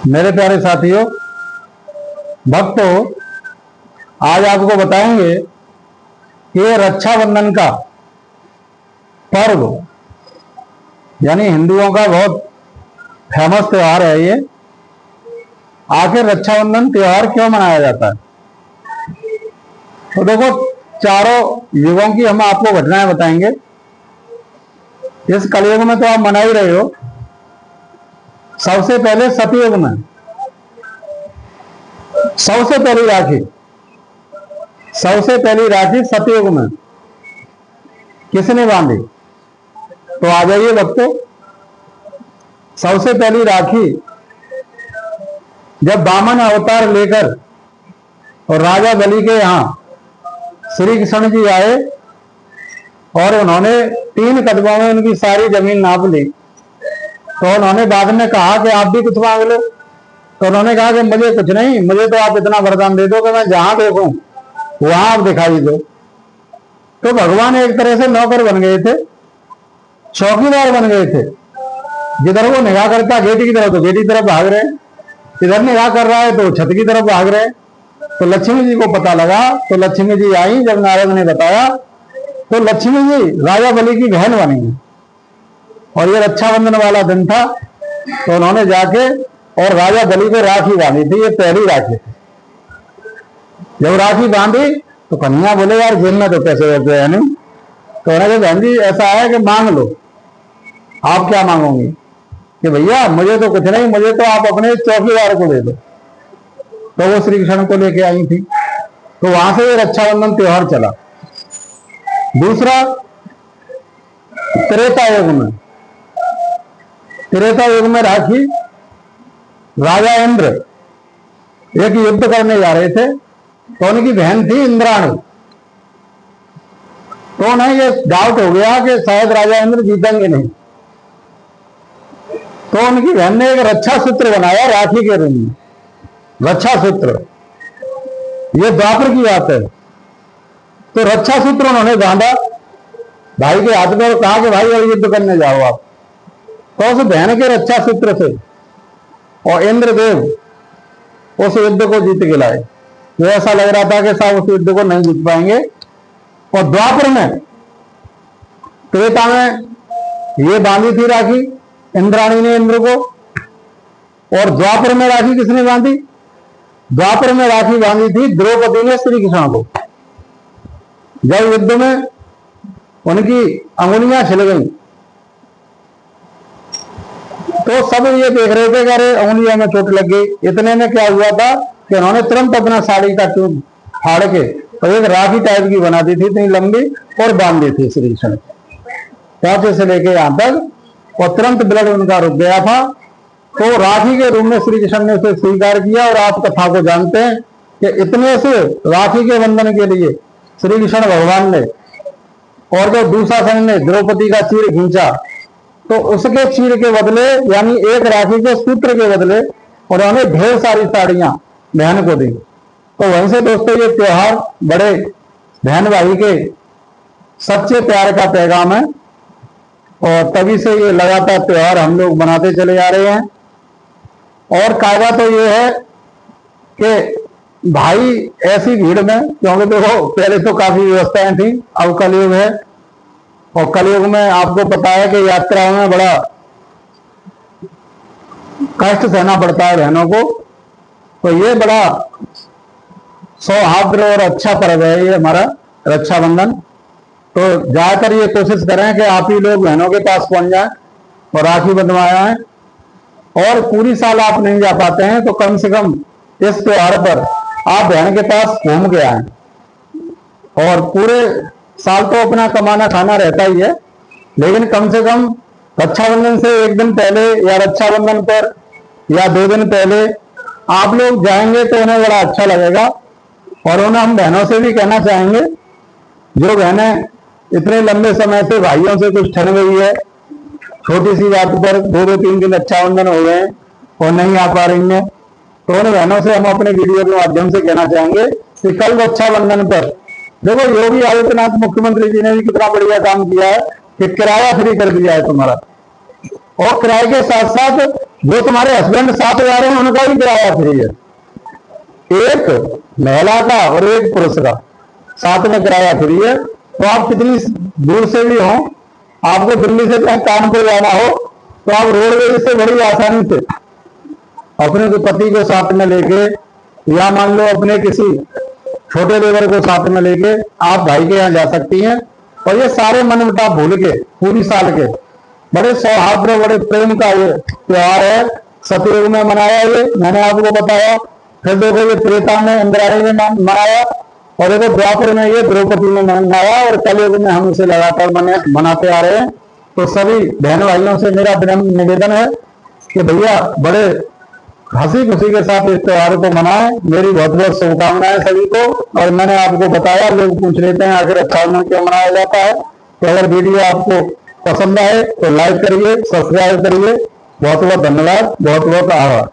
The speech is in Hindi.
मेरे प्यारे साथियों, भक्तों, आज आपको बताएंगे कि ये रक्षाबंधन का पर्व यानी हिंदुओं का बहुत फेमस त्योहार है। ये आखिर रक्षाबंधन त्योहार क्यों मनाया जाता है? तो देखो, चारों युगों की हम आपको घटनाएं बताएंगे। इस कलयुग में तो आप मना ही रहे हो। सबसे पहले सतयुग में सबसे पहली राखी सतयुग में किसने बांधी? तो आ जाइए भक्तों। सबसे पहली राखी जब वामन अवतार लेकर और राजा बलि के यहां श्री कृष्ण जी आए और उन्होंने 3 कदमों में उनकी सारी जमीन नाप ली, तो उन्होंने बाद में कहा कि आप भी कुछ मांग लो। तो उन्होंने कहा कि मुझे कुछ नहीं, मुझे तो आप इतना वरदान दे दो कि मैं जहां देखूं वहां आप दिखाई दो। तो भगवान एक तरह से नौकर बन गए थे, चौकीदार बन गए थे। जिधर वो निगाह करता गेट की तरफ तो गेट की तरफ भाग रहे, इधर निगाह कर रहा है तो छत की तरफ भाग रहे। तो लक्ष्मी जी को पता लगा, तो लक्ष्मी जी आई। जब नारद ने बताया तो लक्ष्मी जी राजा बलि की बहन बनी और ये रक्षाबंधन वाला दिन था। तो उन्होंने जाके और राजा बलि को राखी बांधी थी। ये पहली राखी थी। जब राखी बांधी तो कन्हैया बोले, यार जेल में तो पैसे होते हैं नहीं। तो उन्होंने बहन जी ऐसा है कि मांग लो। आप क्या मांगोगी? कि भैया मुझे तो कुछ नहीं, मुझे तो आप अपने चौकीदार को दे दो। तो वो श्री कृष्ण को लेके आई थी। तो वहां से ये रक्षाबंधन त्योहार चला। दूसरा, त्रेता युग में राखी राजा इंद्र एक युद्ध करने जा रहे थे, तो उनकी बहन थी इंद्राणी। तो उन्हें ये डाउट हो गया कि शायद राजा इंद्र जीतेंगे नहीं। तो उनकी बहन ने एक रक्षा सूत्र बनाया राखी के रूप में। रक्षा सूत्र, ये द्वापर की बात है। तो रक्षा सूत्र उन्होंने बांधा भाई के हाथ में और कहा कि भाई अब युद्ध करने जाओ आप। तो उस बहन के रक्षा सूत्र से और इंद्रदेव उस युद्ध को जीत के लाए। तो ऐसा लग रहा था कि साहब उस युद्ध को नहीं जीत पाएंगे। और द्वापर में, त्रेता में ये बांधी थी राखी इंद्राणी ने इंद्र को। और द्वापर में राखी किसने बांधी? द्वापर में राखी बांधी थी द्रौपदी ने श्री कृष्ण को। जब युद्ध में उनकी अंगुलियां छिल गई तो सब ये देख रहे थे कि अरे अंगुलियों में चोट लग गई। इतने में क्या हुआ था कि उन्होंने तुरंत अपना साड़ी का ट्यूब फाड़ के तो एक राखी टाइप की बना दी थी, इतनी लंबी, और बांध दी थी श्री कृष्ण पहुंचे से लेके यहां तक, और तुरंत ब्लड उनका रुक गया था। तो राखी के रूप में श्री कृष्ण ने उसे स्वीकार किया। और आप कथा को जानते हैं कि इतने से राखी के बंधन के लिए श्री कृष्ण भगवान ने, और जब दुशासन ने द्रौपदी का चीर खींचा तो उसके चीर के बदले यानी एक राखी के सूत्र के बदले उन्होंने ढेर सारी साड़ियां बहन को दी। तो वहीं से दोस्तों ये त्योहार बड़े बहन भाई के सच्चे प्यार का पैगाम है। और तभी से ये लगातार त्योहार हम लोग मनाते चले जा रहे हैं। और कायदा तो ये है कि भाई ऐसी भीड़ में, क्योंकि देखो पहले तो काफी व्यवस्थाएं थी, अब कलयुग है। और कलयुग में आपको पता है कि यात्राओं में बड़ा कष्ट सहना पड़ता है बहनों को। तो ये बड़ा सौहार्द और अच्छा पर्व है ये हमारा रक्षाबंधन। तो ज्यादातर ये कोशिश करें कि आप ही लोग बहनों के पास पहुंच जाएं और राखी बंधवाया है। और पूरी साल आप नहीं जा पाते हैं तो कम से कम इस त्योहार पर आप बहन के पास घूम के आए। और पूरे साल तो अपना कमाना खाना रहता ही है, लेकिन कम से कम रक्षाबंधन से एक दिन पहले या रक्षाबंधन पर या 2 दिन पहले आप लोग जाएंगे तो उन्हें बड़ा अच्छा लगेगा। और उन्हें हम बहनों से भी कहना चाहेंगे, जो बहनें इतने लंबे समय से भाइयों से कुछ ठन गई है, छोटी सी बात पर 2-2, 3 दिन रक्षाबंधन हो गए और नहीं आ पा रही है, तो उन बहनों से हम अपने वीडियो के माध्यम से कहना चाहेंगे कि कल रक्षाबंधन पर देखो योगी आदित्यनाथ मुख्यमंत्री जी ने भी कितना बढ़िया काम किया है कि किराया फ्री कर दिया है तुम्हारा। और किराए के साथ साथ जो तुम्हारे हस्बैंड साथ जा रहे हैं उनका भी किराया फ्री है, एक महिला का और एक पुरुष का साथ में किराया फ्री है। तो आप कितनी दूर से भी हो, आपको दिल्ली से कहीं कानपुर जाना हो तो आप रोडवेज से बड़ी आसानी से अपने पति को साथ में लेके, या मान लो अपने किसी छोटे लेबर को साथ में लेके आप भाई के यहाँ जा सकती हैं। और ये सारे मनमुटाव भूल के पूरी साल के बड़े सौहार्द बड़े प्रेम का ये त्योहार है। सतयुग में मनाया ये मैंने आपको बताया, फिर देखो ये त्रेता में इंद्राणी में मनाया, और देखो द्वापर में ये द्रौपदी में मनाया, और कलयुग में हम इसे लगातार मनाते आ रहे हैं। तो सभी बहन भाइयों से मेरा विनम्र निवेदन है कि भैया बड़े हंसी खुशी के साथ इस त्योहार को मनाएं। मेरी बहुत बहुत शुभकामनाएं सभी को। और मैंने आपको बताया, लोग पूछ लेते हैं आखिर रक्षाबंधन क्यों मनाया जाता है। तो अगर वीडियो आपको पसंद आए तो लाइक करिए, सब्सक्राइब करिए। बहुत बहुत धन्यवाद, बहुत बहुत आभार।